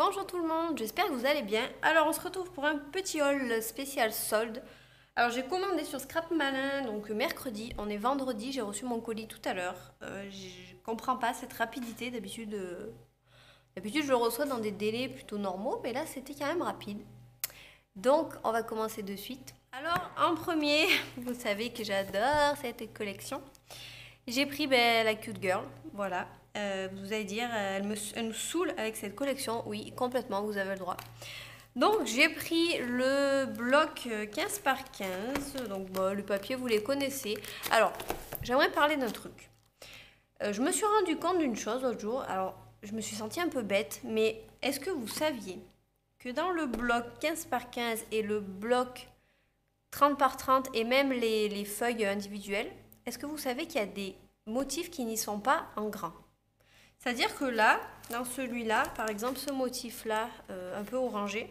Bonjour tout le monde, j'espère que vous allez bien. Alors on se retrouve pour un petit haul spécial solde. Alors j'ai commandé sur Scrap Malin, donc mercredi, on est vendredi, j'ai reçu mon colis tout à l'heure. Je comprends pas cette rapidité, d'habitude je le reçois dans des délais plutôt normaux, mais là c'était quand même rapide. Donc on va commencer de suite. Alors en premier, vous savez que j'adore cette collection. J'ai pris la Cute Girl, voilà. Vous allez dire, elle nous saoule avec cette collection. Oui, complètement, vous avez le droit. Donc j'ai pris le bloc 15 par 15. Donc le papier, vous les connaissez. Alors, j'aimerais parler d'un truc. Je me suis rendu compte d'une chose l'autre jour. Alors, je me suis sentie un peu bête, mais est-ce que vous saviez que dans le bloc 15 par 15 et le bloc 30 par 30 et même les feuilles individuelles, est-ce que vous savez qu'il y a des motifs qui n'y sont pas en grand? C'est-à-dire que là, dans celui-là, par exemple, ce motif-là, un peu orangé,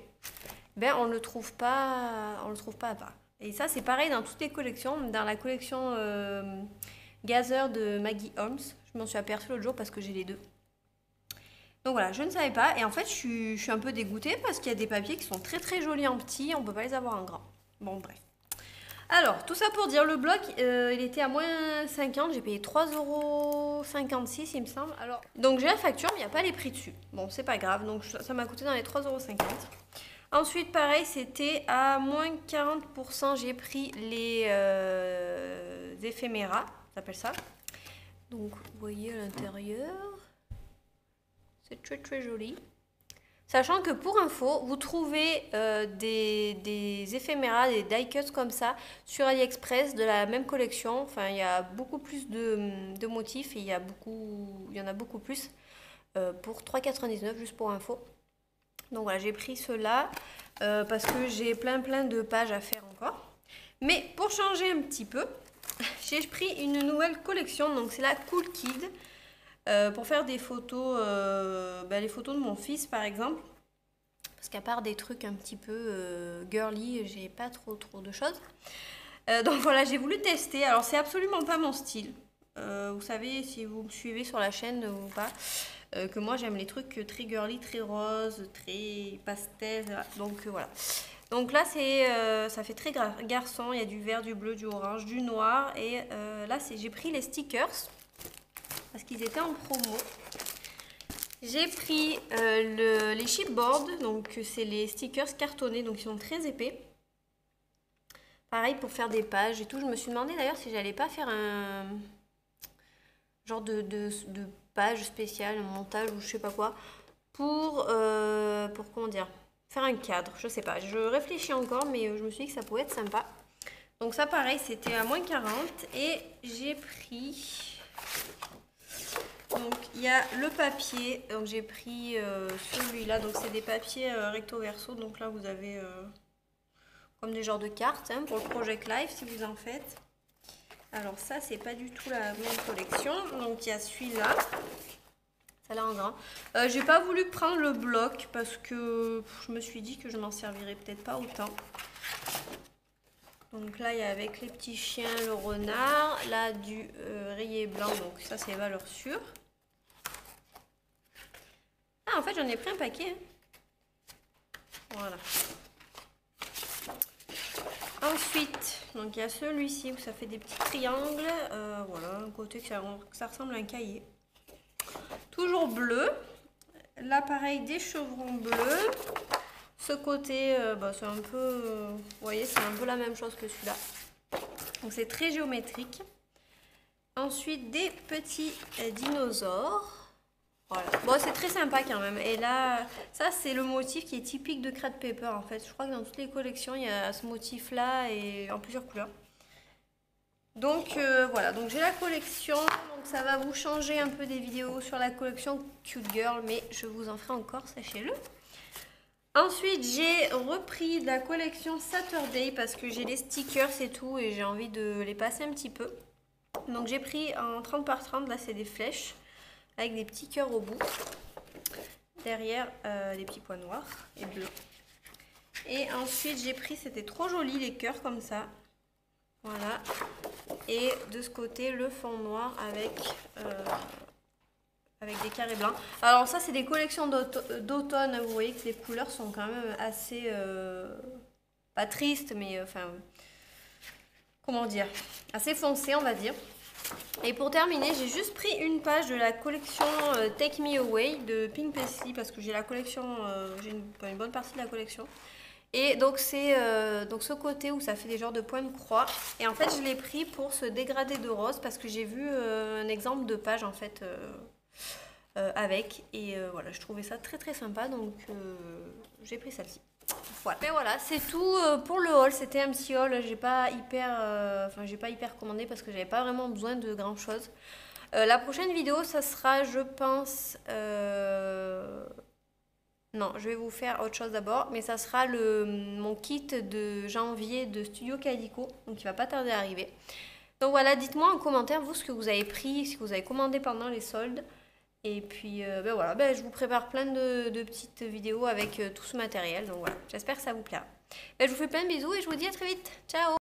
ben on ne le trouve pas, à part. Et ça, c'est pareil dans toutes les collections. Dans la collection Gazer de Maggie Holmes, je m'en suis aperçue l'autre jour parce que j'ai les deux. Donc voilà, je ne savais pas. Et en fait, je suis un peu dégoûtée parce qu'il y a des papiers qui sont très très jolis en petit. On ne peut pas les avoir en grand. Bon, bref. Alors, tout ça pour dire, le bloc, il était à moins 50, j'ai payé 3,56 € il me semble. Alors, donc j'ai la facture, mais il n'y a pas les prix dessus. Bon, c'est pas grave, donc ça m'a coûté dans les 3,50 €. Ensuite, pareil, c'était à moins 40%, j'ai pris les éphéméras, ça s'appelle ça. Donc, vous voyez à l'intérieur, c'est très très joli. Sachant que pour info, vous trouvez des éphéméras, des die cuts comme ça sur AliExpress de la même collection. Enfin, il y a beaucoup plus de motifs et il y en a beaucoup plus pour 3,99 € juste pour info. Donc voilà, j'ai pris ceux-là parce que j'ai plein de pages à faire encore. Mais pour changer un petit peu, j'ai pris une nouvelle collection. Donc c'est la Cool Kid. Pour faire des photos, les photos de mon fils par exemple, parce qu'à part des trucs un petit peu girly, j'ai pas trop de choses. Donc voilà, j'ai voulu tester. Alors c'est absolument pas mon style. Vous savez, si vous me suivez sur la chaîne ou pas, que moi j'aime les trucs très girly, très rose, très pastel. Donc voilà. Donc là ça fait très garçon. Il y a du vert, du bleu, du orange, du noir. Et là j'ai pris les stickers parce qu'ils étaient en promo. J'ai pris les chipboards, donc c'est les stickers cartonnés, donc ils sont très épais. Pareil pour faire des pages et tout. Je me suis demandé d'ailleurs si j'allais pas faire un genre de page spéciale, un montage ou je sais pas quoi, pour comment dire, faire un cadre. Je sais pas, je réfléchis encore, mais je me suis dit que ça pouvait être sympa. Donc ça pareil, c'était à moins 40 et j'ai pris... Donc il y a le papier, donc j'ai pris celui-là, donc c'est des papiers recto verso, donc là vous avez comme des genres de cartes pour le Project Life si vous en faites. Alors ça c'est pas du tout la même collection, donc il y a celui-là, ça là en grand. J'ai pas voulu prendre le bloc parce que je me suis dit que je m'en servirais peut-être pas autant. Donc là il y a avec les petits chiens, le renard, là du rayé blanc, donc ça c'est valeur sûre. Ah, en fait, j'en ai pris un paquet. Voilà. Ensuite, donc il y a celui-ci où ça fait des petits triangles. Voilà, un côté que ça ressemble à un cahier. Toujours bleu. Là, pareil, des chevrons bleus. Ce côté, c'est un peu... vous voyez, c'est un peu la même chose que celui-là. Donc, c'est très géométrique. Ensuite, des petits dinosaures. Voilà. Bon, c'est très sympa quand même. Et là, ça c'est le motif qui est typique de Crate Paper en fait. Je crois que dans toutes les collections, il y a ce motif-là et en plusieurs couleurs. Donc voilà, donc j'ai la collection. Donc ça va vous changer un peu des vidéos sur la collection Cute Girl, mais je vous en ferai encore, sachez-le. Ensuite, j'ai repris de la collection Saturday parce que j'ai les stickers et tout et j'ai envie de les passer un petit peu. Donc j'ai pris en 30 par 30, là c'est des flèches avec des petits cœurs au bout. Derrière, des petits points noirs et bleus. Et ensuite, j'ai pris, c'était trop joli, les cœurs comme ça. Voilà. Et de ce côté, le fond noir avec avec des carrés blancs. Alors ça c'est des collections d'automne, vous voyez que les couleurs sont quand même assez, pas tristes, mais enfin, comment dire, assez foncées on va dire. Et pour terminer, j'ai juste pris une page de la collection Take Me Away de Pink Paisley parce que j'ai la collection, j'ai une bonne partie de la collection. Et donc c'est donc ce côté où ça fait des genres de points de croix. Et en fait je l'ai pris pour ce dégradé de rose parce que j'ai vu un exemple de page en fait avec. Et voilà, je trouvais ça très très sympa donc j'ai pris celle-ci. Voilà. Mais voilà, c'est tout pour le haul. C'était un petit haul. J'ai pas hyper commandé parce que j'avais pas vraiment besoin de grand chose. La prochaine vidéo, ça sera, je pense, non, je vais vous faire autre chose d'abord, mais ça sera mon kit de janvier de Studio Calico, donc il va pas tarder à arriver. Donc voilà, dites-moi en commentaire vous ce que vous avez pris, ce que vous avez commandé pendant les soldes. Et puis ben voilà, ben, je vous prépare plein de petites vidéos avec tout ce matériel. Donc voilà, j'espère que ça vous plaira. Ben, je vous fais plein de bisous et je vous dis à très vite. Ciao!